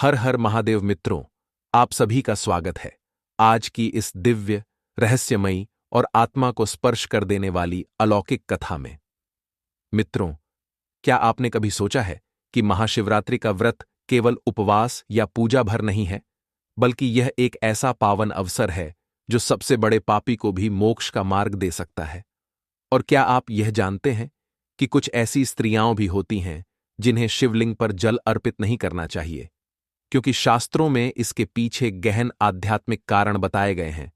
हर हर महादेव मित्रों, आप सभी का स्वागत है आज की इस दिव्य, रहस्यमयी और आत्मा को स्पर्श कर देने वाली अलौकिक कथा में। मित्रों, क्या आपने कभी सोचा है कि महाशिवरात्रि का व्रत केवल उपवास या पूजा भर नहीं है, बल्कि यह एक ऐसा पावन अवसर है जो सबसे बड़े पापी को भी मोक्ष का मार्ग दे सकता है। और क्या आप यह जानते हैं कि कुछ ऐसी स्त्रियां भी होती हैं जिन्हें शिवलिंग पर जल अर्पित नहीं करना चाहिए, क्योंकि शास्त्रों में इसके पीछे गहन आध्यात्मिक कारण बताए गए हैं।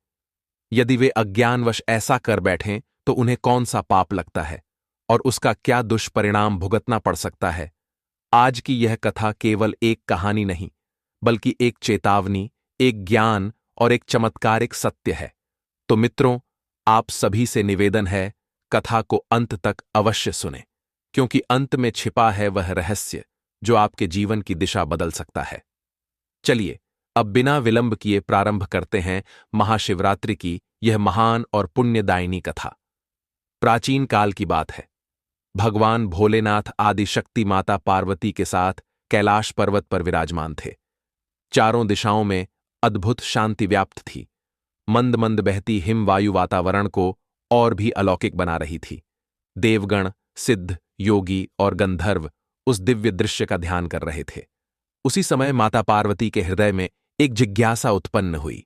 यदि वे अज्ञानवश ऐसा कर बैठें तो उन्हें कौन सा पाप लगता है और उसका क्या दुष्परिणाम भुगतना पड़ सकता है। आज की यह कथा केवल एक कहानी नहीं, बल्कि एक चेतावनी, एक ज्ञान और एक चमत्कारिक सत्य है। तो मित्रों, आप सभी से निवेदन है, कथा को अंत तक अवश्य सुनें, क्योंकि अंत में छिपा है वह रहस्य जो आपके जीवन की दिशा बदल सकता है। चलिए अब बिना विलंब किए प्रारंभ करते हैं महाशिवरात्रि की यह महान और पुण्यदायिनी कथा। प्राचीन काल की बात है। भगवान भोलेनाथ आदि शक्ति माता पार्वती के साथ कैलाश पर्वत पर विराजमान थे। चारों दिशाओं में अद्भुत शांति व्याप्त थी। मंद मंद बहती हिमवायु वातावरण को और भी अलौकिक बना रही थी। देवगण, सिद्ध, योगी और गंधर्व उस दिव्य दृश्य का ध्यान कर रहे थे। उसी समय माता पार्वती के हृदय में एक जिज्ञासा उत्पन्न हुई।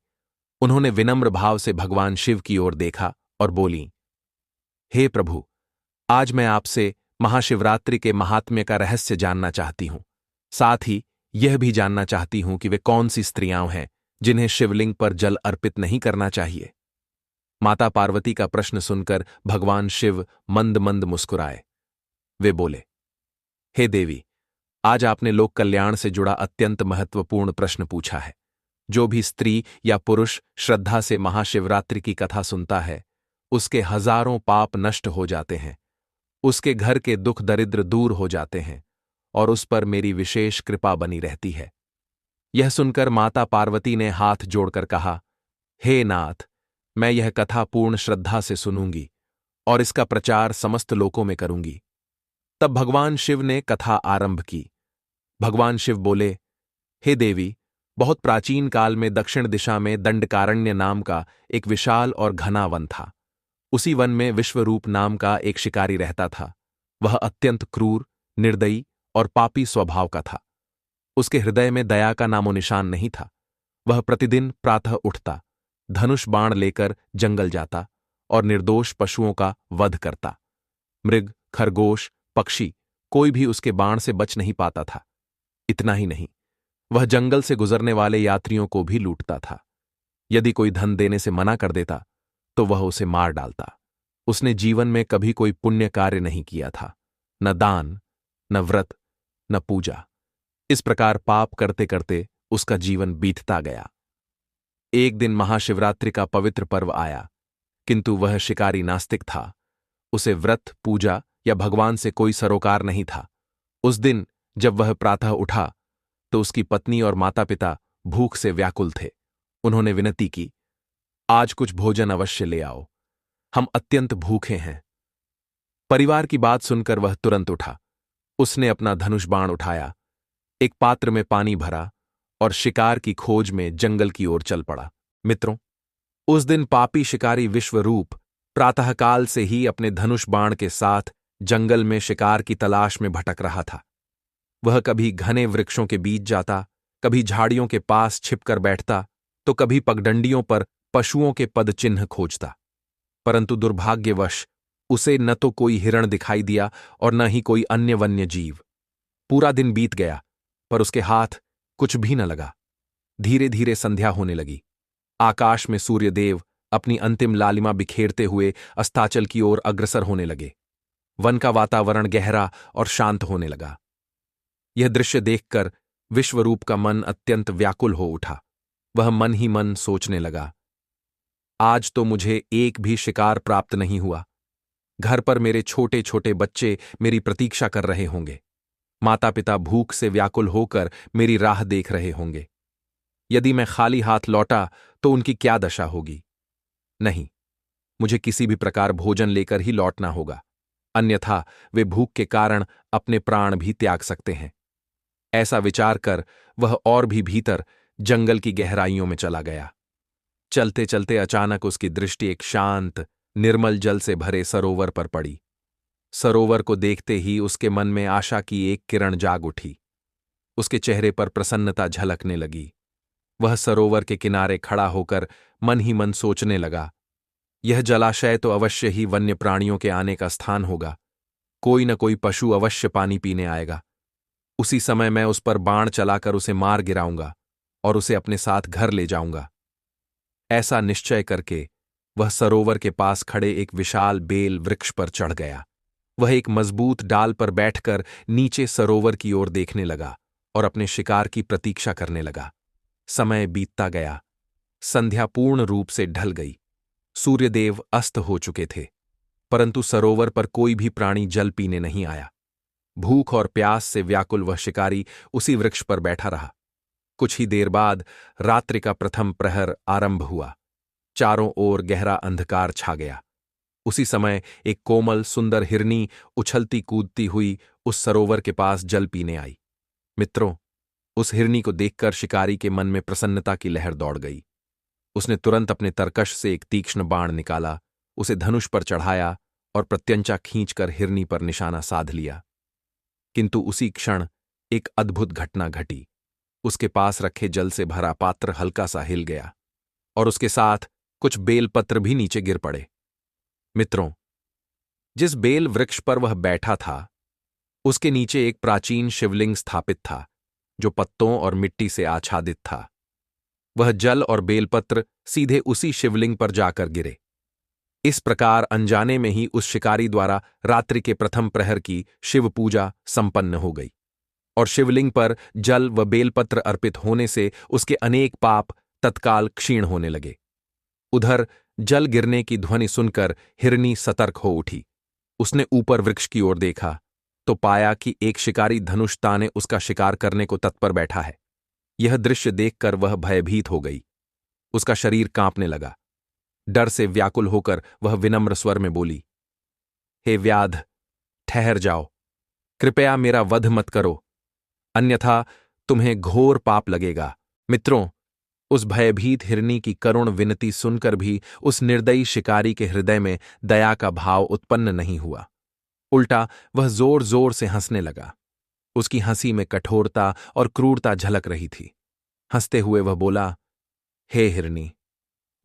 उन्होंने विनम्र भाव से भगवान शिव की ओर देखा और बोलीं, हे प्रभु, आज मैं आपसे महाशिवरात्रि के महात्म्य का रहस्य जानना चाहती हूं। साथ ही यह भी जानना चाहती हूं कि वे कौन सी स्त्रियां हैं जिन्हें शिवलिंग पर जल अर्पित नहीं करना चाहिए। माता पार्वती का प्रश्न सुनकर भगवान शिव मंद मंद मुस्कुराए। वे बोले, हे देवी, आज आपने लोक कल्याण से जुड़ा अत्यंत महत्वपूर्ण प्रश्न पूछा है। जो भी स्त्री या पुरुष श्रद्धा से महाशिवरात्रि की कथा सुनता है, उसके हजारों पाप नष्ट हो जाते हैं, उसके घर के दुख दरिद्र दूर हो जाते हैं और उस पर मेरी विशेष कृपा बनी रहती है। यह सुनकर माता पार्वती ने हाथ जोड़कर कहा, हे नाथ, मैं यह कथा पूर्ण श्रद्धा से सुनूंगी और इसका प्रचार समस्त लोकों में करूंगी। तब भगवान शिव ने कथा आरंभ की। भगवान शिव बोले, हे देवी, बहुत प्राचीन काल में दक्षिण दिशा में दंडकारण्य नाम का एक विशाल और घना वन था। उसी वन में विश्वरूप नाम का एक शिकारी रहता था। वह अत्यंत क्रूर, निर्दयी और पापी स्वभाव का था। उसके हृदय में दया का नामो निशान नहीं था। वह प्रतिदिन प्रातः उठता, धनुष बाण लेकर जंगल जाता और निर्दोष पशुओं का वध करता। मृग, खरगोश, पक्षी कोई भी उसके बाण से बच नहीं पाता था। इतना ही नहीं, वह जंगल से गुजरने वाले यात्रियों को भी लूटता था। यदि कोई धन देने से मना कर देता तो वह उसे मार डालता। उसने जीवन में कभी कोई पुण्य कार्य नहीं किया था, न दान, न व्रत, न पूजा। इस प्रकार पाप करते करते उसका जीवन बीतता गया। एक दिन महाशिवरात्रि का पवित्र पर्व आया, किंतु वह शिकारी नास्तिक था। उसे व्रत, पूजा या भगवान से कोई सरोकार नहीं था। उस दिन जब वह प्रातः उठा तो उसकी पत्नी और माता पिता भूख से व्याकुल थे। उन्होंने विनती की, आज कुछ भोजन अवश्य ले आओ, हम अत्यंत भूखे हैं। परिवार की बात सुनकर वह तुरंत उठा। उसने अपना धनुष बाण उठाया, एक पात्र में पानी भरा और शिकार की खोज में जंगल की ओर चल पड़ा। मित्रों, उस दिन पापी शिकारी विश्वरूप प्रातःकाल से ही अपने धनुष बाण के साथ जंगल में शिकार की तलाश में भटक रहा था। वह कभी घने वृक्षों के बीच जाता, कभी झाड़ियों के पास छिपकर बैठता, तो कभी पगडंडियों पर पशुओं के पद चिन्ह खोजता। परंतु दुर्भाग्यवश उसे न तो कोई हिरण दिखाई दिया और न ही कोई अन्य वन्य जीव। पूरा दिन बीत गया, पर उसके हाथ कुछ भी न लगा। धीरे धीरे संध्या होने लगी। आकाश में सूर्यदेव अपनी अंतिम लालिमा बिखेरते हुए अस्ताचल की ओर अग्रसर होने लगे। वन का वातावरण गहरा और शांत होने लगा। यह दृश्य देखकर विश्वरूप का मन अत्यंत व्याकुल हो उठा। वह मन ही मन सोचने लगा, आज तो मुझे एक भी शिकार प्राप्त नहीं हुआ। घर पर मेरे छोटे छोटे बच्चे मेरी प्रतीक्षा कर रहे होंगे। माता पिता भूख से व्याकुल होकर मेरी राह देख रहे होंगे। यदि मैं खाली हाथ लौटा तो उनकी क्या दशा होगी। नहीं, मुझे किसी भी प्रकार भोजन लेकर ही लौटना होगा, अन्यथा वे भूख के कारण अपने प्राण भी त्याग सकते हैं। ऐसा विचार कर वह और भी भीतर जंगल की गहराइयों में चला गया। चलते चलते अचानक उसकी दृष्टि एक शांत, निर्मल जल से भरे सरोवर पर पड़ी। सरोवर को देखते ही उसके मन में आशा की एक किरण जाग उठी। उसके चेहरे पर प्रसन्नता झलकने लगी। वह सरोवर के किनारे खड़ा होकर मन ही मन सोचने लगा, यह जलाशय तो अवश्य ही वन्य प्राणियों के आने का स्थान होगा। कोई न कोई पशु अवश्य पानी पीने आएगा। उसी समय मैं उस पर बाण चलाकर उसे मार गिराऊंगा और उसे अपने साथ घर ले जाऊंगा। ऐसा निश्चय करके वह सरोवर के पास खड़े एक विशाल बेल वृक्ष पर चढ़ गया। वह एक मजबूत डाल पर बैठकर नीचे सरोवर की ओर देखने लगा और अपने शिकार की प्रतीक्षा करने लगा। समय बीतता गया। संध्या पूर्ण रूप से ढल गई। सूर्यदेव अस्त हो चुके थे, परंतु सरोवर पर कोई भी प्राणी जल पीने नहीं आया। भूख और प्यास से व्याकुल वह शिकारी उसी वृक्ष पर बैठा रहा। कुछ ही देर बाद रात्रि का प्रथम प्रहर आरंभ हुआ। चारों ओर गहरा अंधकार छा गया। उसी समय एक कोमल सुंदर हिरनी उछलती कूदती हुई उस सरोवर के पास जल पीने आई। मित्रों, उस हिरनी को देखकर शिकारी के मन में प्रसन्नता की लहर दौड़ गई। उसने तुरंत अपने तरकश से एक तीक्ष्ण बाण निकाला, उसे धनुष पर चढ़ाया और प्रत्यंचा खींचकर हिरनी पर निशाना साध लिया। किंतु उसी क्षण एक अद्भुत घटना घटी। उसके पास रखे जल से भरा पात्र हल्का सा हिल गया और उसके साथ कुछ बेलपत्र भी नीचे गिर पड़े। मित्रों, जिस बेल वृक्ष पर वह बैठा था, उसके नीचे एक प्राचीन शिवलिंग स्थापित था, जो पत्तों और मिट्टी से आच्छादित था। वह जल और बेलपत्र सीधे उसी शिवलिंग पर जाकर गिरे। इस प्रकार अनजाने में ही उस शिकारी द्वारा रात्रि के प्रथम प्रहर की शिव पूजा संपन्न हो गई और शिवलिंग पर जल व बेलपत्र अर्पित होने से उसके अनेक पाप तत्काल क्षीण होने लगे। उधर जल गिरने की ध्वनि सुनकर हिरनी सतर्क हो उठी। उसने ऊपर वृक्ष की ओर देखा तो पाया कि एक शिकारी धनुष ताने उसका शिकार करने को तत्पर बैठा है। यह दृश्य देखकर वह भयभीत हो गई। उसका शरीर कांपने लगा। डर से व्याकुल होकर वह विनम्र स्वर में बोली, हे व्याध, ठहर जाओ, कृपया मेरा वध मत करो, अन्यथा तुम्हें घोर पाप लगेगा। मित्रों, उस भयभीत हिरनी की करुण विनती सुनकर भी उस निर्दयी शिकारी के हृदय में दया का भाव उत्पन्न नहीं हुआ। उल्टा वह जोर जोर से हंसने लगा। उसकी हंसी में कठोरता और क्रूरता झलक रही थी। हंसते हुए वह बोला, हे हिरनी,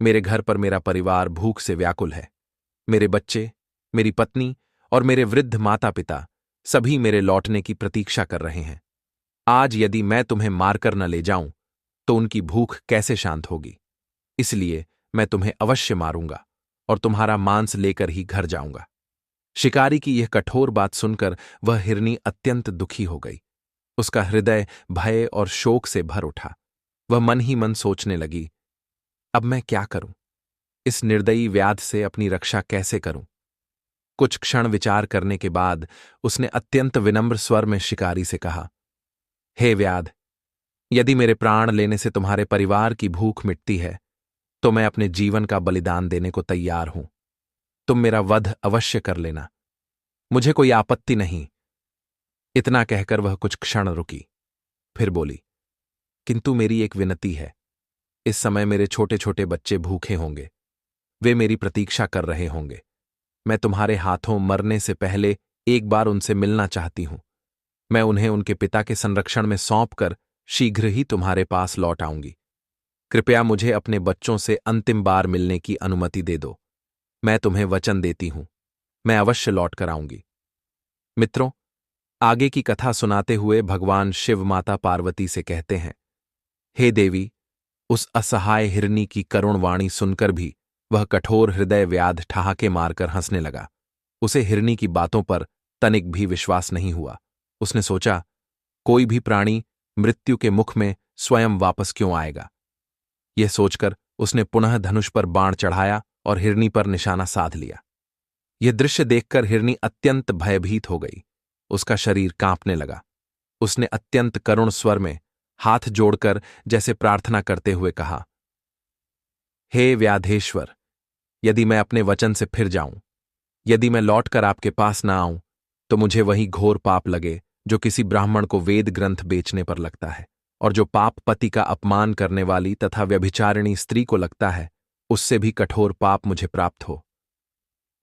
मेरे घर पर मेरा परिवार भूख से व्याकुल है। मेरे बच्चे, मेरी पत्नी और मेरे वृद्ध माता पिता सभी मेरे लौटने की प्रतीक्षा कर रहे हैं। आज यदि मैं तुम्हें मारकर न ले जाऊं तो उनकी भूख कैसे शांत होगी। इसलिए मैं तुम्हें अवश्य मारूंगा और तुम्हारा मांस लेकर ही घर जाऊंगा। शिकारी की यह कठोर बात सुनकर वह हिरनी अत्यंत दुखी हो गई। उसका हृदय भय और शोक से भर उठा। वह मन ही मन सोचने लगी, अब मैं क्या करूं? इस निर्दयी व्याध से अपनी रक्षा कैसे करूं? कुछ क्षण विचार करने के बाद उसने अत्यंत विनम्र स्वर में शिकारी से कहा, हे व्याध, यदि मेरे प्राण लेने से तुम्हारे परिवार की भूख मिटती है तो मैं अपने जीवन का बलिदान देने को तैयार हूं। तुम मेरा वध अवश्य कर लेना, मुझे कोई आपत्ति नहीं। इतना कहकर वह कुछ क्षण रुकी, फिर बोली, किंतु मेरी एक विनती है। इस समय मेरे छोटे छोटे बच्चे भूखे होंगे, वे मेरी प्रतीक्षा कर रहे होंगे। मैं तुम्हारे हाथों मरने से पहले एक बार उनसे मिलना चाहती हूं। मैं उन्हें उनके पिता के संरक्षण में सौंपकर शीघ्र ही तुम्हारे पास लौट आऊंगी। कृपया मुझे अपने बच्चों से अंतिम बार मिलने की अनुमति दे दो। मैं तुम्हें वचन देती हूं, मैं अवश्य लौट कर आऊंगी। मित्रों, आगे की कथा सुनाते हुए भगवान शिव माता पार्वती से कहते हैं, हे देवी, उस असहाय हिरनी की करुण वाणी सुनकर भी वह कठोर हृदय व्याध ठहाके मारकर हंसने लगा। उसे हिरनी की बातों पर तनिक भी विश्वास नहीं हुआ। उसने सोचा, कोई भी प्राणी मृत्यु के मुख में स्वयं वापस क्यों आएगा। यह सोचकर उसने पुनः धनुष पर बाण चढ़ाया और हिरनी पर निशाना साध लिया। यह दृश्य देखकर हिरनी अत्यंत भयभीत हो गई। उसका शरीर कांपने लगा। उसने अत्यंत करुण स्वर में हाथ जोड़कर जैसे प्रार्थना करते हुए कहा, हे व्याधेश्वर, यदि मैं अपने वचन से फिर जाऊं, यदि मैं लौटकर आपके पास ना आऊं, तो मुझे वही घोर पाप लगे जो किसी ब्राह्मण को वेद ग्रंथ बेचने पर लगता है, और जो पाप पति का अपमान करने वाली तथा व्यभिचारिणी स्त्री को लगता है, उससे भी कठोर पाप मुझे प्राप्त हो।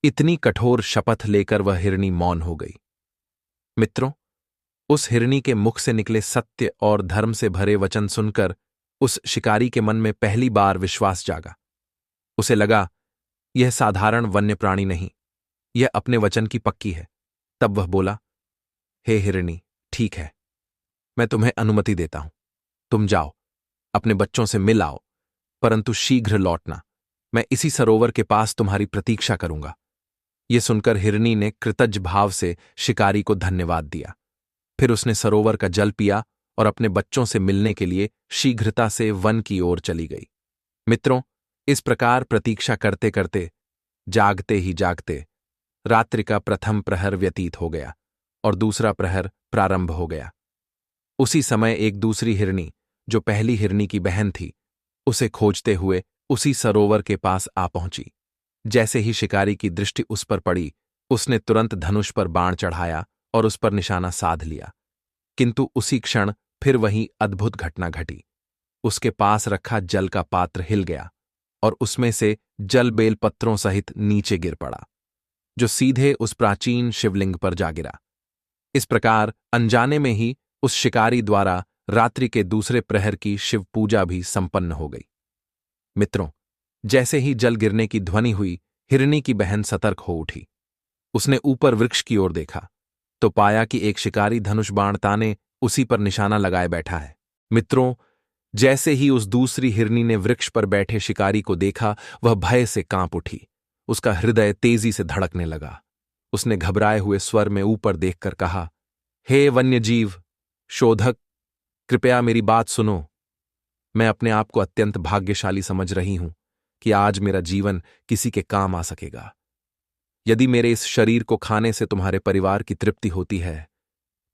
इतनी कठोर शपथ लेकर वह हिरणी मौन हो गई। मित्रों, उस हिरणी के मुख से निकले सत्य और धर्म से भरे वचन सुनकर उस शिकारी के मन में पहली बार विश्वास जागा। उसे लगा, यह साधारण वन्य प्राणी नहीं, यह अपने वचन की पक्की है। तब वह बोला, हे हिरणी, ठीक है, मैं तुम्हें अनुमति देता हूं। तुम जाओ, अपने बच्चों से मिल आओ, परंतु शीघ्र लौटना। मैं इसी सरोवर के पास तुम्हारी प्रतीक्षा करूंगा। यह सुनकर हिरणी ने कृतज्ञ भाव से शिकारी को धन्यवाद दिया। फिर उसने सरोवर का जल पिया और अपने बच्चों से मिलने के लिए शीघ्रता से वन की ओर चली गई। मित्रों, इस प्रकार प्रतीक्षा करते करते, जागते ही जागते, रात्रि का प्रथम प्रहर व्यतीत हो गया और दूसरा प्रहर प्रारंभ हो गया। उसी समय एक दूसरी हिरणी, जो पहली हिरणी की बहन थी, उसे खोजते हुए उसी सरोवर के पास आ पहुंची। जैसे ही शिकारी की दृष्टि उस पर पड़ी, उसने तुरंत धनुष पर बाण चढ़ाया और उस पर निशाना साध लिया। किंतु उसी क्षण फिर वही अद्भुत घटना घटी। उसके पास रखा जल का पात्र हिल गया और उसमें से जल बेल पत्रों सहित नीचे गिर पड़ा, जो सीधे उस प्राचीन शिवलिंग पर जा गिरा। इस प्रकार अनजाने में ही उस शिकारी द्वारा रात्रि के दूसरे प्रहर की शिव पूजा भी संपन्न हो गई। मित्रों, जैसे ही जल गिरने की ध्वनि हुई, हिरणी की बहन सतर्क हो उठी। उसने ऊपर वृक्ष की ओर देखा तो पाया कि एक शिकारी धनुष बाण ताने उसी पर निशाना लगाए बैठा है। मित्रों, जैसे ही उस दूसरी हिरणी ने वृक्ष पर बैठे शिकारी को देखा, वह भय से कांप उठी। उसका हृदय तेजी से धड़कने लगा। उसने घबराए हुए स्वर में ऊपर देखकर कहा, हे वन्यजीव शोधक, कृपया मेरी बात सुनो। मैं अपने आप को अत्यंत भाग्यशाली समझ रही हूं कि आज मेरा जीवन किसी के काम आ सकेगा। यदि मेरे इस शरीर को खाने से तुम्हारे परिवार की तृप्ति होती है,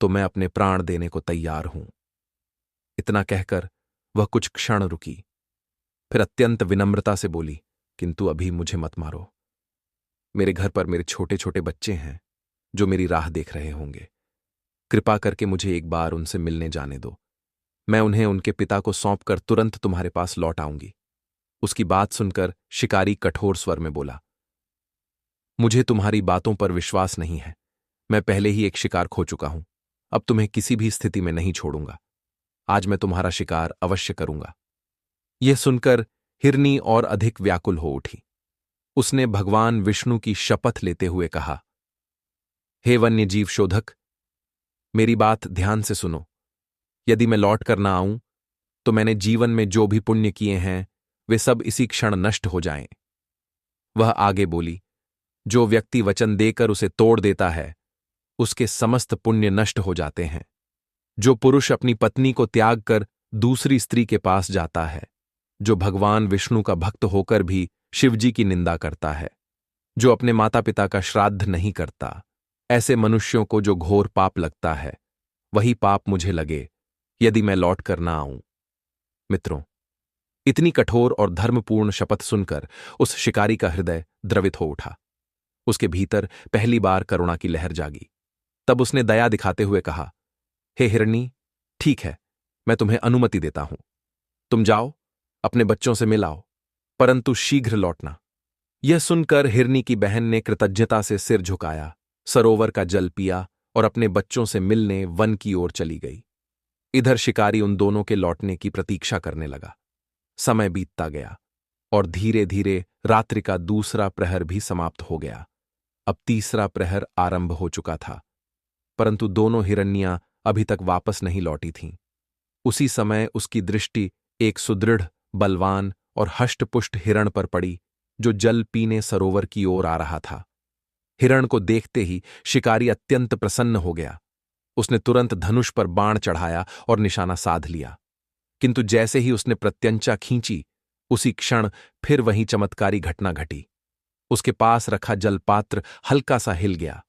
तो मैं अपने प्राण देने को तैयार हूं। इतना कहकर वह कुछ क्षण रुकी, फिर अत्यंत विनम्रता से बोली, किंतु अभी मुझे मत मारो। मेरे घर पर मेरे छोटे छोटे बच्चे हैं जो मेरी राह देख रहे होंगे। कृपा करके मुझे एक बार उनसे मिलने जाने दो। मैं उन्हें उनके पिता को सौंपकर तुरंत तुम्हारे पास लौट आऊंगी। उसकी बात सुनकर शिकारी कठोर स्वर में बोला, मुझे तुम्हारी बातों पर विश्वास नहीं है। मैं पहले ही एक शिकार खो चुका हूं। अब तुम्हें किसी भी स्थिति में नहीं छोड़ूंगा। आज मैं तुम्हारा शिकार अवश्य करूंगा। यह सुनकर हिरनी और अधिक व्याकुल हो उठी। उसने भगवान विष्णु की शपथ लेते हुए कहा, हे वन्यजीव शोधक, मेरी बात ध्यान से सुनो। यदि मैं लौट कर ना आऊं, तो मैंने जीवन में जो भी पुण्य किए हैं, वे सब इसी क्षण नष्ट हो जाएं। वह आगे बोली, जो व्यक्ति वचन देकर उसे तोड़ देता है, उसके समस्त पुण्य नष्ट हो जाते हैं। जो पुरुष अपनी पत्नी को त्याग कर दूसरी स्त्री के पास जाता है, जो भगवान विष्णु का भक्त होकर भी शिवजी की निंदा करता है, जो अपने माता पिता का श्राद्ध नहीं करता, ऐसे मनुष्यों को जो घोर पाप लगता है, वही पाप मुझे लगे यदि मैं लौट कर ना आऊं। मित्रों, इतनी कठोर और धर्मपूर्ण शपथ सुनकर उस शिकारी का हृदय द्रवित हो उठा। उसके भीतर पहली बार करुणा की लहर जागी। तब उसने दया दिखाते हुए कहा, हे हिरणी, ठीक है, मैं तुम्हें अनुमति देता हूं। तुम जाओ, अपने बच्चों से मिल आओ, परंतु शीघ्र लौटना। यह सुनकर हिरनी की बहन ने कृतज्ञता से सिर झुकाया, सरोवर का जल पिया और अपने बच्चों से मिलने वन की ओर चली गई। इधर शिकारी उन दोनों के लौटने की प्रतीक्षा करने लगा। समय बीतता गया और धीरे धीरे रात्रि का दूसरा प्रहर भी समाप्त हो गया। अब तीसरा प्रहर आरंभ हो चुका था, परंतु दोनों हिरनियां अभी तक वापस नहीं लौटी थीं। उसी समय उसकी दृष्टि एक सुदृढ़, बलवान और हष्टपुष्ट हिरण पर पड़ी, जो जल पीने सरोवर की ओर आ रहा था। हिरण को देखते ही शिकारी अत्यंत प्रसन्न हो गया। उसने तुरंत धनुष पर बाण चढ़ाया और निशाना साध लिया। किंतु जैसे ही उसने प्रत्यंचा खींची, उसी क्षण फिर वही चमत्कारी घटना घटी। उसके पास रखा जलपात्र हल्का सा हिल गया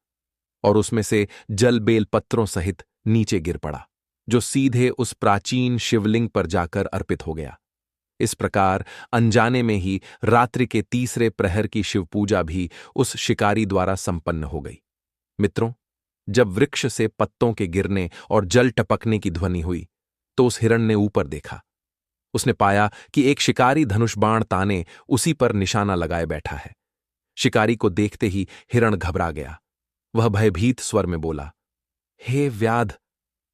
और उसमें से जल बेल पत्रों सहित नीचे गिर पड़ा, जो सीधे उस प्राचीन शिवलिंग पर जाकर अर्पित हो गया। इस प्रकार अनजाने में ही रात्रि के तीसरे प्रहर की शिव पूजा भी उस शिकारी द्वारा संपन्न हो गई। मित्रों, जब वृक्ष से पत्तों के गिरने और जल टपकने की ध्वनि हुई तो उस हिरण ने ऊपर देखा। उसने पाया कि एक शिकारी धनुष बाण ताने उसी पर निशाना लगाए बैठा है। शिकारी को देखते ही हिरण घबरा गया। वह भयभीत स्वर में बोला, हे व्याध,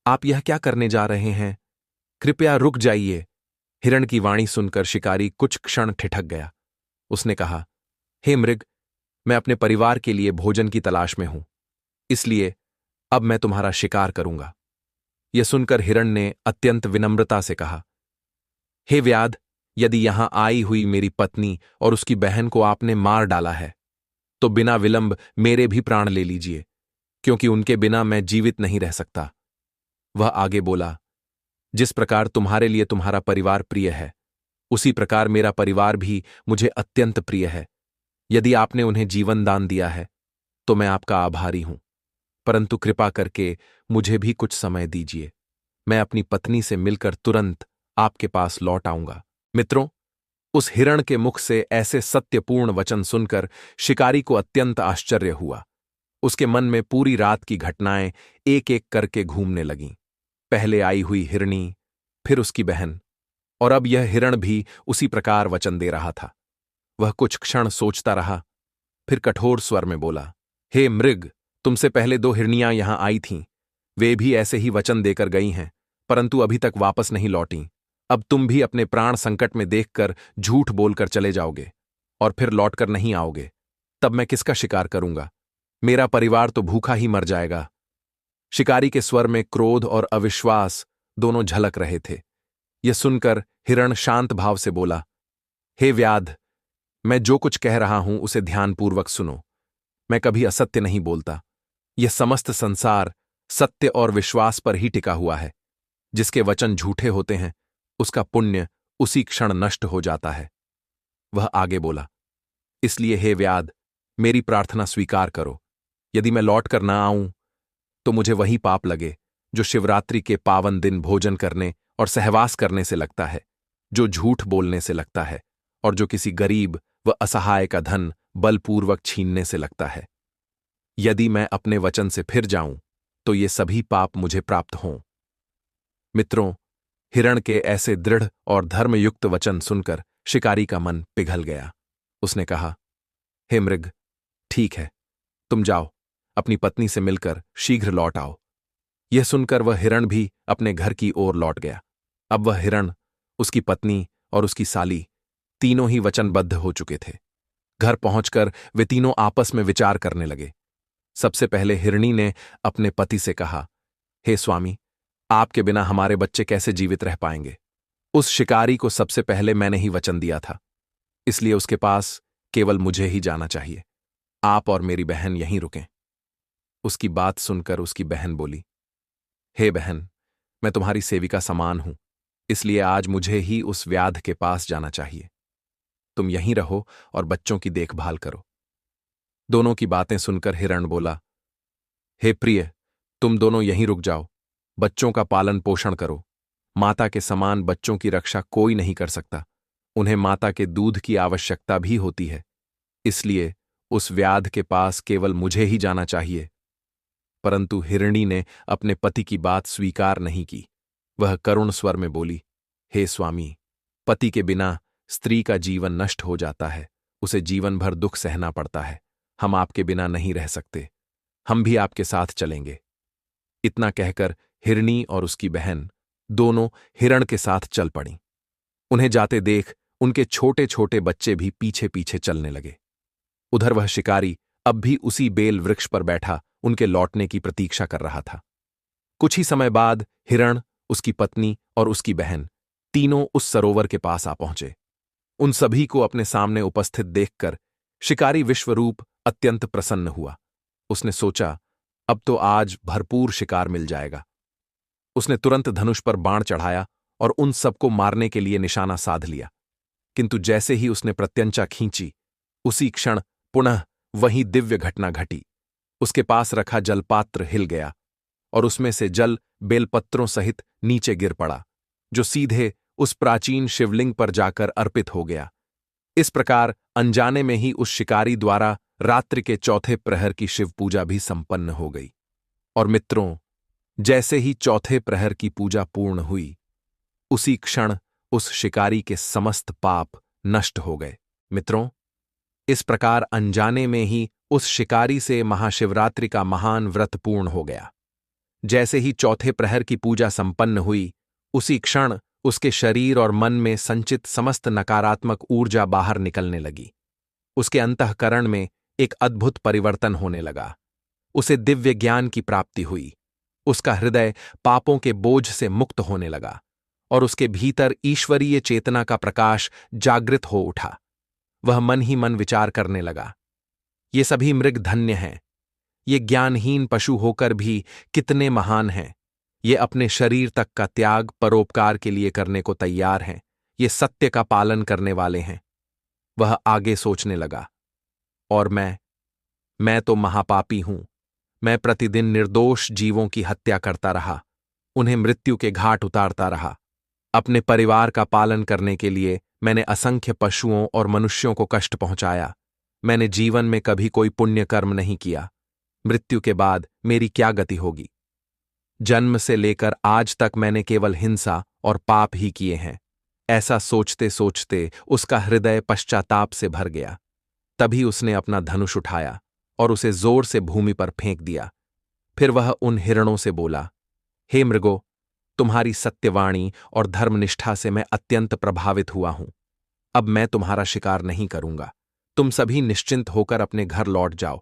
आप यह क्या करने जा रहे हैं? कृपया रुक जाइए। हिरण की वाणी सुनकर शिकारी कुछ क्षण ठिठक गया। उसने कहा, हे मृग, मैं अपने परिवार के लिए भोजन की तलाश में हूं, इसलिए अब मैं तुम्हारा शिकार करूंगा। यह सुनकर हिरण ने अत्यंत विनम्रता से कहा, हे व्याध, यदि यहां आई हुई मेरी पत्नी और उसकी बहन को आपने मार डाला है तो बिना विलंब मेरे भी प्राण ले लीजिए, क्योंकि उनके बिना मैं जीवित नहीं रह सकता। वह आगे बोला, जिस प्रकार तुम्हारे लिए तुम्हारा परिवार प्रिय है, उसी प्रकार मेरा परिवार भी मुझे अत्यंत प्रिय है। यदि आपने उन्हें जीवन दान दिया है तो मैं आपका आभारी हूं, परंतु कृपा करके मुझे भी कुछ समय दीजिए। मैं अपनी पत्नी से मिलकर तुरंत आपके पास लौट आऊंगा। मित्रों, उस हिरण के मुख से ऐसे सत्यपूर्ण वचन सुनकर शिकारी को अत्यंत आश्चर्य हुआ। उसके मन में पूरी रात की घटनाएं एक एक करके घूमने लगीं। पहले आई हुई हिरणी, फिर उसकी बहन, और अब यह हिरण भी उसी प्रकार वचन दे रहा था। वह कुछ क्षण सोचता रहा, फिर कठोर स्वर में बोला, हे मृग, तुमसे पहले 2 हिरनियां यहां आई थीं। वे भी ऐसे ही वचन देकर गई हैं, परंतु अभी तक वापस नहीं लौटीं। अब तुम भी अपने प्राण संकट में देखकर झूठ बोलकर चले जाओगे और फिर लौटकर नहीं आओगे। तब मैं किसका शिकार करूंगा? मेरा परिवार तो भूखा ही मर जाएगा। शिकारी के स्वर में क्रोध और अविश्वास दोनों झलक रहे थे। यह सुनकर हिरण शांत भाव से बोला, हे व्याध, मैं जो कुछ कह रहा हूं उसे ध्यानपूर्वक सुनो। मैं कभी असत्य नहीं बोलता। यह समस्त संसार सत्य और विश्वास पर ही टिका हुआ है। जिसके वचन झूठे होते हैं उसका पुण्य उसी क्षण नष्ट हो जाता है। वह आगे बोला, इसलिए हे व्याध, मेरी प्रार्थना स्वीकार करो। यदि मैं लौट कर ना आऊं तो मुझे वही पाप लगे जो शिवरात्रि के पावन दिन भोजन करने और सहवास करने से लगता है, जो झूठ बोलने से लगता है और जो किसी गरीब व असहाय का धन बलपूर्वक छीनने से लगता है। यदि मैं अपने वचन से फिर जाऊं तो ये सभी पाप मुझे प्राप्त हों। मित्रों, हिरण के ऐसे दृढ़ और धर्मयुक्त वचन सुनकर शिकारी का मन पिघल गया। उसने कहा, हे मृग, ठीक है, तुम जाओ, अपनी पत्नी से मिलकर शीघ्र लौट आओ। यह सुनकर वह हिरण भी अपने घर की ओर लौट गया। अब वह हिरण, उसकी पत्नी और उसकी साली तीनों ही वचनबद्ध हो चुके थे। घर पहुंचकर वे तीनों आपस में विचार करने लगे। सबसे पहले हिरणी ने अपने पति से कहा, हे स्वामी, आपके बिना हमारे बच्चे कैसे जीवित रह पाएंगे? उस शिकारी को सबसे पहले मैंने ही वचन दिया था, इसलिए उसके पास केवल मुझे ही जाना चाहिए। आप और मेरी बहन यहीं रुकें। उसकी बात सुनकर उसकी बहन बोली, हे बहन, मैं तुम्हारी सेविका समान हूं, इसलिए आज मुझे ही उस व्याध के पास जाना चाहिए। तुम यहीं रहो और बच्चों की देखभाल करो। दोनों की बातें सुनकर हिरण बोला, हे प्रिय, तुम दोनों यहीं रुक जाओ, बच्चों का पालन पोषण करो। माता के समान बच्चों की रक्षा कोई नहीं कर सकता। उन्हें माता के दूध की आवश्यकता भी होती है, इसलिए उस व्याध के पास केवल मुझे ही जाना चाहिए। परंतु हिरणी ने अपने पति की बात स्वीकार नहीं की। वह करुण स्वर में बोली, हे स्वामी, पति के बिना स्त्री का जीवन नष्ट हो जाता है, उसे जीवन भर दुख सहना पड़ता है। हम आपके बिना नहीं रह सकते, हम भी आपके साथ चलेंगे। इतना कहकर हिरणी और उसकी बहन दोनों हिरण के साथ चल पड़ीं। उन्हें जाते देख उनके छोटे छोटे बच्चे भी पीछे पीछे चलने लगे। उधर वह शिकारी अब भी उसी बेल वृक्ष पर बैठा उनके लौटने की प्रतीक्षा कर रहा था। कुछ ही समय बाद हिरण, उसकी पत्नी और उसकी बहन तीनों उस सरोवर के पास आ पहुंचे। उन सभी को अपने सामने उपस्थित देखकर शिकारी विश्वरूप अत्यंत प्रसन्न हुआ। उसने सोचा, अब तो आज भरपूर शिकार मिल जाएगा। उसने तुरंत धनुष पर बाण चढ़ाया और उन सबको मारने के लिए निशाना साध लिया। किंतु जैसे ही उसने प्रत्यंचा खींची, उसी क्षण पुनः वही दिव्य घटना घटी। उसके पास रखा जलपात्र हिल गया और उसमें से जल बेलपत्रों सहित नीचे गिर पड़ा, जो सीधे उस प्राचीन शिवलिंग पर जाकर अर्पित हो गया। इस प्रकार अनजाने में ही उस शिकारी द्वारा रात्रि के चौथे प्रहर की शिव पूजा भी संपन्न हो गई। और मित्रों, जैसे ही चौथे प्रहर की पूजा पूर्ण हुई, उसी क्षण उस शिकारी के समस्त पाप नष्ट हो गए। मित्रों, इस प्रकार अनजाने में ही उस शिकारी से महाशिवरात्रि का महान व्रत पूर्ण हो गया। जैसे ही चौथे प्रहर की पूजा संपन्न हुई, उसी क्षण उसके शरीर और मन में संचित समस्त नकारात्मक ऊर्जा बाहर निकलने लगी। उसके अंतःकरण में एक अद्भुत परिवर्तन होने लगा। उसे दिव्य ज्ञान की प्राप्ति हुई। उसका हृदय पापों के बोझ से मुक्त होने लगा और उसके भीतर ईश्वरीय चेतना का प्रकाश जागृत हो उठा। वह मन ही मन विचार करने लगा, ये सभी मृग धन्य हैं। ये ज्ञानहीन पशु होकर भी कितने महान हैं। ये अपने शरीर तक का त्याग परोपकार के लिए करने को तैयार हैं। ये सत्य का पालन करने वाले हैं। वह आगे सोचने लगा, और मैं तो महापापी हूं। मैं प्रतिदिन निर्दोष जीवों की हत्या करता रहा, उन्हें मृत्यु के घाट उतारता रहा। अपने परिवार का पालन करने के लिए मैंने असंख्य पशुओं और मनुष्यों को कष्ट पहुंचाया। मैंने जीवन में कभी कोई पुण्य कर्म नहीं किया। मृत्यु के बाद मेरी क्या गति होगी? जन्म से लेकर आज तक मैंने केवल हिंसा और पाप ही किए हैं। ऐसा सोचते सोचते उसका हृदय पश्चाताप से भर गया। तभी उसने अपना धनुष उठाया और उसे जोर से भूमि पर फेंक दिया। फिर वह उन हिरणों से बोला, हे मृगो, तुम्हारी सत्यवाणी और धर्मनिष्ठा से मैं अत्यंत प्रभावित हुआ हूं। अब मैं तुम्हारा शिकार नहीं करूंगा। तुम सभी निश्चिंत होकर अपने घर लौट जाओ।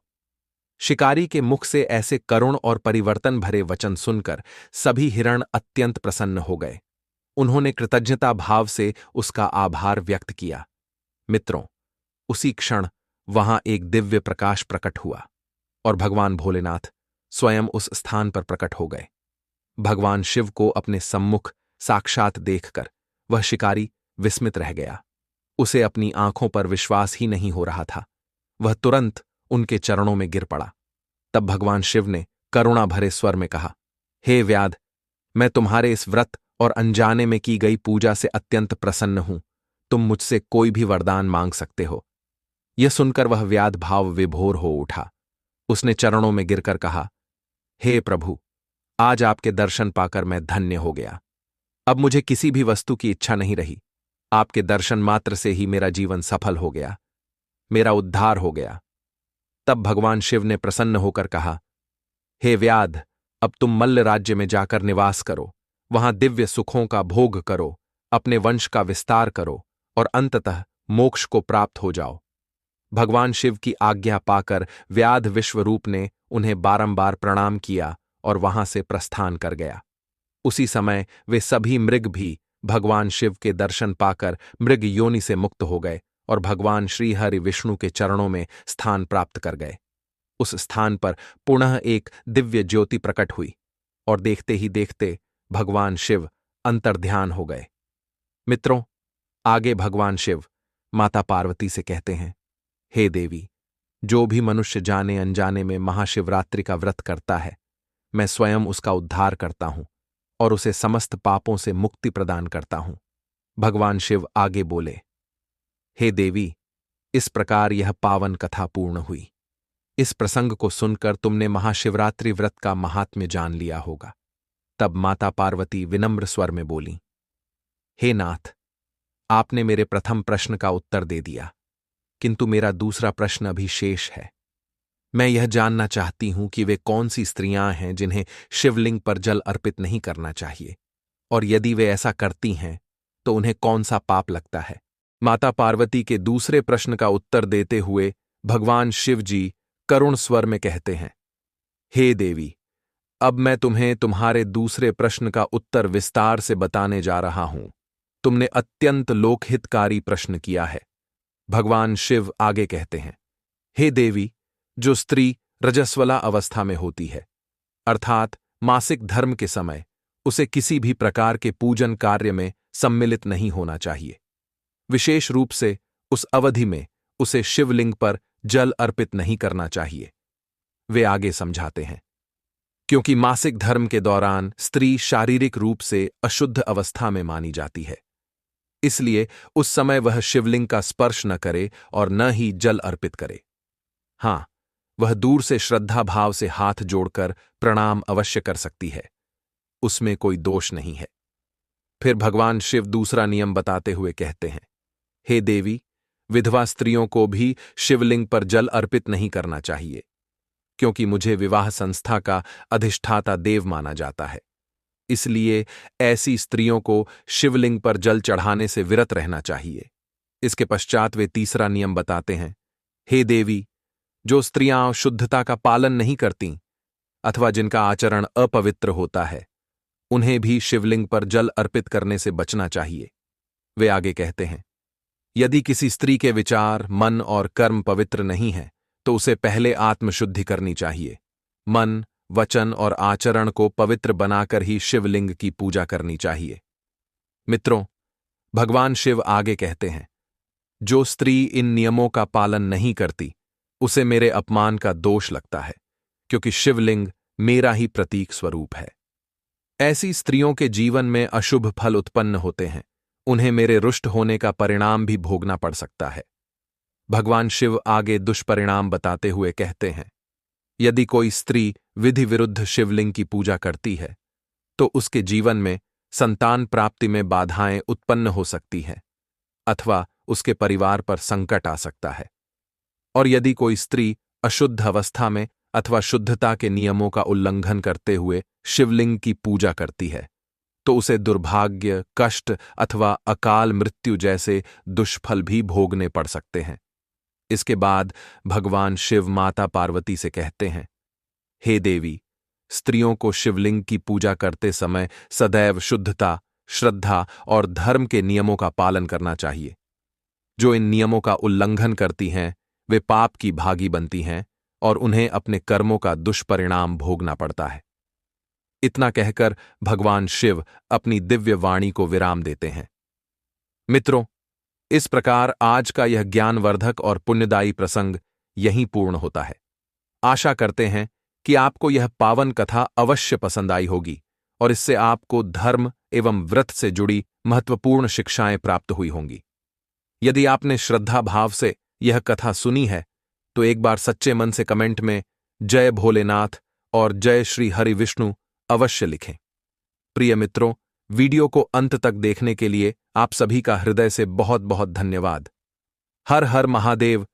शिकारी के मुख से ऐसे करुण और परिवर्तन भरे वचन सुनकर सभी हिरण अत्यंत प्रसन्न हो गए। उन्होंने कृतज्ञता भाव से उसका आभार व्यक्त किया। मित्रों, उसी क्षण वहां एक दिव्य प्रकाश प्रकट हुआ और भगवान भोलेनाथ स्वयं उस स्थान पर प्रकट हो गए। भगवान शिव को अपने सम्मुख साक्षात देखकर वह शिकारी विस्मित रह गया। उसे अपनी आंखों पर विश्वास ही नहीं हो रहा था। वह तुरंत उनके चरणों में गिर पड़ा। तब भगवान शिव ने करुणा भरे स्वर में कहा, हे व्याध, मैं तुम्हारे इस व्रत और अनजाने में की गई पूजा से अत्यंत प्रसन्न हूं। तुम मुझसे कोई भी वरदान मांग सकते हो। यह सुनकर वह व्याध भाव विभोर हो उठा। उसने चरणों में गिरकर कहा, हे प्रभु, आज आपके दर्शन पाकर मैं धन्य हो गया। अब मुझे किसी भी वस्तु की इच्छा नहीं रही। आपके दर्शन मात्र से ही मेरा जीवन सफल हो गया, मेरा उद्धार हो गया। तब भगवान शिव ने प्रसन्न होकर कहा, हे व्याध, अब तुम मल्ल राज्य में जाकर निवास करो। वहां दिव्य सुखों का भोग करो, अपने वंश का विस्तार करो और अंततः मोक्ष को प्राप्त हो जाओ। भगवान शिव की आज्ञा पाकर व्याध विश्वरूप ने उन्हें बारंबार प्रणाम किया और वहां से प्रस्थान कर गया। उसी समय वे सभी मृग भी भगवान शिव के दर्शन पाकर मृग योनि से मुक्त हो गए और भगवान श्रीहरि विष्णु के चरणों में स्थान प्राप्त कर गए। उस स्थान पर पुनः एक दिव्य ज्योति प्रकट हुई और देखते ही देखते भगवान शिव अंतर्ध्यान हो गए। मित्रों, आगे भगवान शिव माता पार्वती से कहते हैं, हे देवी, जो भी मनुष्य जाने अनजाने में महाशिवरात्रि का व्रत करता है, मैं स्वयं उसका उद्धार करता हूं और उसे समस्त पापों से मुक्ति प्रदान करता हूं। भगवान शिव आगे बोले, हे देवी, इस प्रकार यह पावन कथा पूर्ण हुई। इस प्रसंग को सुनकर तुमने महाशिवरात्रि व्रत का महात्म्य जान लिया होगा। तब माता पार्वती विनम्र स्वर में बोली, हे नाथ, आपने मेरे प्रथम प्रश्न का उत्तर दे दिया, किंतु मेरा दूसरा प्रश्न अभी शेष है। मैं यह जानना चाहती हूं कि वे कौन सी स्त्रियां हैं जिन्हें शिवलिंग पर जल अर्पित नहीं करना चाहिए, और यदि वे ऐसा करती हैं तो उन्हें कौन सा पाप लगता है। माता पार्वती के दूसरे प्रश्न का उत्तर देते हुए भगवान शिव जी करुण स्वर में कहते हैं, हे देवी, अब मैं तुम्हें तुम्हारे दूसरे प्रश्न का उत्तर विस्तार से बताने जा रहा हूं। तुमने अत्यंत लोकहितकारी प्रश्न किया है। भगवान शिव आगे कहते हैं, हे देवी, जो स्त्री रजस्वला अवस्था में होती है, अर्थात मासिक धर्म के समय, उसे किसी भी प्रकार के पूजन कार्य में सम्मिलित नहीं होना चाहिए। विशेष रूप से उस अवधि में उसे शिवलिंग पर जल अर्पित नहीं करना चाहिए। वे आगे समझाते हैं, क्योंकि मासिक धर्म के दौरान स्त्री शारीरिक रूप से अशुद्ध अवस्था में मानी जाती है, इसलिए उस समय वह शिवलिंग का स्पर्श न करे और न ही जल अर्पित करे। हाँ, वह दूर से श्रद्धा भाव से हाथ जोड़कर प्रणाम अवश्य कर सकती है, उसमें कोई दोष नहीं है। फिर भगवान शिव दूसरा नियम बताते हुए कहते हैं, हे देवी, विधवा स्त्रियों को भी शिवलिंग पर जल अर्पित नहीं करना चाहिए, क्योंकि मुझे विवाह संस्था का अधिष्ठाता देव माना जाता है। इसलिए ऐसी स्त्रियों को शिवलिंग पर जल चढ़ाने से विरत रहना चाहिए। इसके पश्चात वे तीसरा नियम बताते हैं, हे देवी, जो स्त्रियां शुद्धता का पालन नहीं करतीं अथवा जिनका आचरण अपवित्र होता है, उन्हें भी शिवलिंग पर जल अर्पित करने से बचना चाहिए। वे आगे कहते हैं, यदि किसी स्त्री के विचार, मन और कर्म पवित्र नहीं है तो उसे पहले आत्मशुद्धि करनी चाहिए। मन, वचन और आचरण को पवित्र बनाकर ही शिवलिंग की पूजा करनी चाहिए। मित्रों, भगवान शिव आगे कहते हैं, जो स्त्री इन नियमों का पालन नहीं करती उसे मेरे अपमान का दोष लगता है, क्योंकि शिवलिंग मेरा ही प्रतीक स्वरूप है। ऐसी स्त्रियों के जीवन में अशुभ फल उत्पन्न होते हैं, उन्हें मेरे रुष्ट होने का परिणाम भी भोगना पड़ सकता है। भगवान शिव आगे दुष्परिणाम बताते हुए कहते हैं, यदि कोई स्त्री विधि विरुद्ध शिवलिंग की पूजा करती है तो उसके जीवन में संतान प्राप्ति में बाधाएं उत्पन्न हो सकती हैं अथवा उसके परिवार पर संकट आ सकता है। और यदि कोई स्त्री अशुद्ध अवस्था में अथवा शुद्धता के नियमों का उल्लंघन करते हुए शिवलिंग की पूजा करती है तो उसे दुर्भाग्य, कष्ट अथवा अकाल मृत्यु जैसे दुष्फल भी भोगने पड़ सकते हैं। इसके बाद भगवान शिव माता पार्वती से कहते हैं, हे देवी, स्त्रियों को शिवलिंग की पूजा करते समय सदैव शुद्धता, श्रद्धा और धर्म के नियमों का पालन करना चाहिए। जो इन नियमों का उल्लंघन करती हैं वे पाप की भागी बनती हैं और उन्हें अपने कर्मों का दुष्परिणाम भोगना पड़ता है। इतना कहकर भगवान शिव अपनी दिव्य वाणी को विराम देते हैं। मित्रों, इस प्रकार आज का यह ज्ञानवर्धक और पुण्यदायी प्रसंग यहीं पूर्ण होता है। आशा करते हैं कि आपको यह पावन कथा अवश्य पसंद आई होगी और इससे आपको धर्म एवं व्रत से जुड़ी महत्वपूर्ण शिक्षाएं प्राप्त हुई होंगी। यदि आपने श्रद्धा भाव से यह कथा सुनी है तो एक बार सच्चे मन से कमेंट में जय भोलेनाथ और जय श्री हरि विष्णु अवश्य लिखें। प्रिय मित्रों, वीडियो को अंत तक देखने के लिए आप सभी का हृदय से बहुत बहुत धन्यवाद। हर हर महादेव।